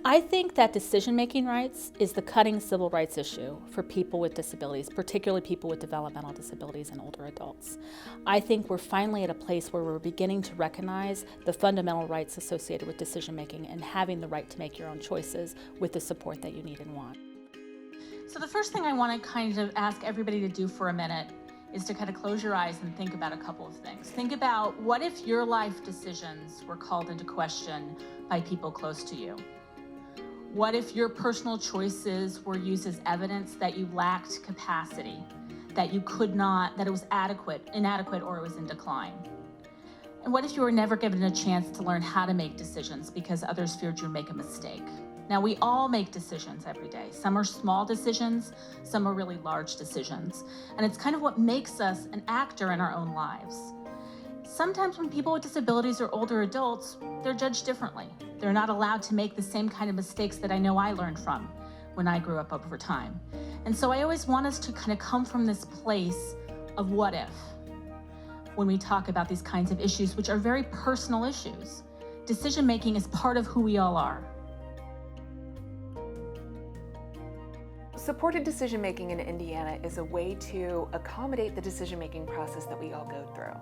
I think that decision-making rights is the cutting civil rights issue for people with disabilities, particularly people with developmental disabilities and older adults. I think we're finally at a place where we're beginning to recognize the fundamental rights associated with decision-making and having the right to make your own choices with the support that you need and want. So the first thing I want to kind of ask everybody to do for a minute is to kind of close your eyes and think about a couple of things. Think about, what if your life decisions were called into question by people close to you? What if your personal choices were used as evidence that you lacked capacity, that you could not, that it was inadequate, or it was in decline? And what if you were never given a chance to learn how to make decisions because others feared you'd make a mistake? Now, we all make decisions every day. Some are small decisions, some are really large decisions. And it's kind of what makes us an actor in our own lives. Sometimes when people with disabilities or older adults, they're judged differently. They're not allowed to make the same kind of mistakes that I know I learned from when I grew up over time. And so I always want us to kind of come from this place of what if when we talk about these kinds of issues, which are very personal issues. Decision-making is part of who we all are. Supported decision-making in Indiana is a way to accommodate the decision-making process that we all go through.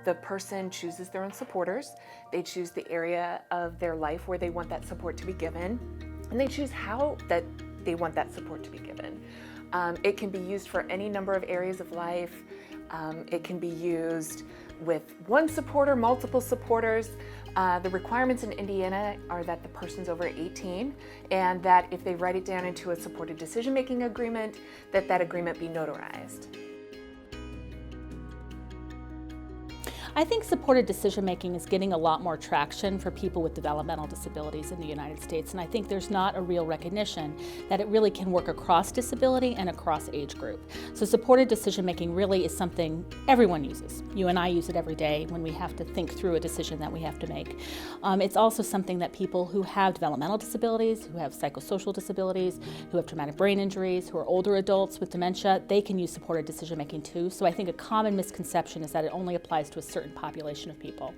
The person chooses their own supporters, they choose the area of their life where they want that support to be given, and they choose how that they want that support to be given. It can be used for any number of areas of life. It can be used with one supporter, multiple supporters. The requirements in Indiana are that the person's over 18 and that if they write it down into a supported decision-making agreement, that agreement be notarized. I think supported decision-making is getting a lot more traction for people with developmental disabilities in the United States, and I think there's not a real recognition that it really can work across disability and across age group. So supported decision-making really is something everyone uses. You and I use it every day when we have to think through a decision that we have to make. It's also something that people who have developmental disabilities, who have psychosocial disabilities, who have traumatic brain injuries, who are older adults with dementia, they can use supported decision-making too. So I think a common misconception is that it only applies to a certain population of people.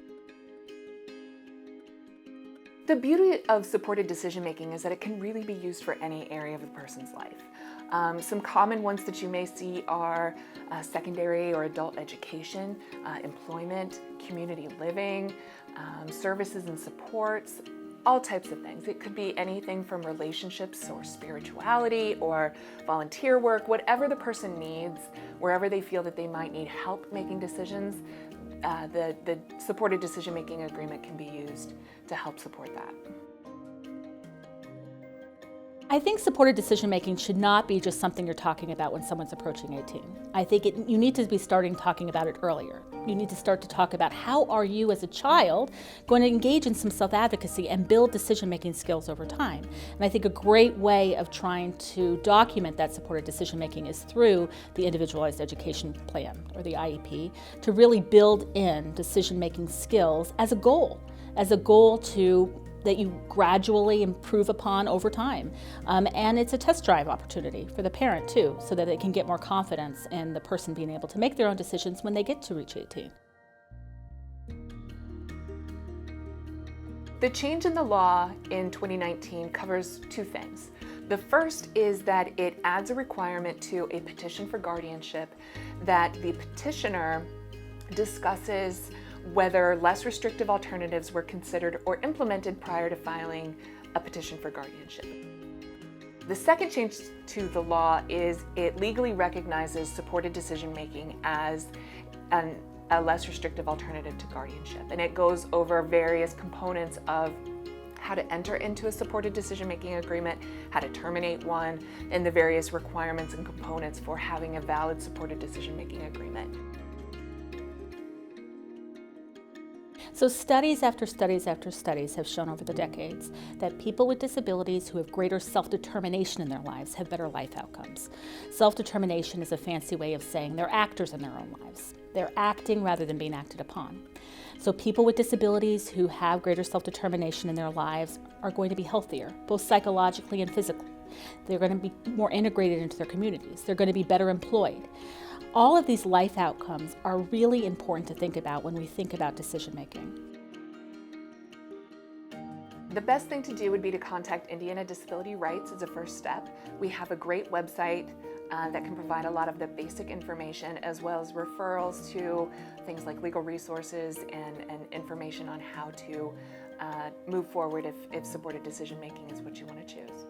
The beauty of supported decision-making is that it can really be used for any area of a person's life. Some common ones that you may see are secondary or adult education, employment, community living, services and supports, all types of things. It could be anything from relationships or spirituality or volunteer work, whatever the person needs, wherever they feel that they might need help making decisions. The supported decision-making agreement can be used to help support that. I think supported decision-making should not be just something you're talking about when someone's approaching 18. I think you need to be starting talking about it earlier. You need to start to talk about how are you as a child going to engage in some self-advocacy and build decision-making skills over time. And I think a great way of trying to document that supported decision-making is through the Individualized Education Plan, or the IEP, to really build in decision-making skills as a goal that you gradually improve upon over time. And it's a test drive opportunity for the parent too, so that they can get more confidence in the person being able to make their own decisions when they get to reach 18. The change in the law in 2019 covers two things. The first is that it adds a requirement to a petition for guardianship that the petitioner discusses whether less restrictive alternatives were considered or implemented prior to filing a petition for guardianship. The second change to the law is it legally recognizes supported decision-making as a less restrictive alternative to guardianship. And it goes over various components of how to enter into a supported decision-making agreement, how to terminate one, and the various requirements and components for having a valid supported decision-making agreement. So studies after studies after studies have shown over the decades that people with disabilities who have greater self-determination in their lives have better life outcomes. Self-determination is a fancy way of saying they're actors in their own lives. They're acting rather than being acted upon. So people with disabilities who have greater self-determination in their lives are going to be healthier, both psychologically and physically. They're going to be more integrated into their communities. They're going to be better employed. All of these life outcomes are really important to think about when we think about decision making. The best thing to do would be to contact Indiana Disability Rights as a first step. We have a great website that can provide a lot of the basic information, as well as referrals to things like legal resources and information on how to move forward if supported decision making is what you want to choose.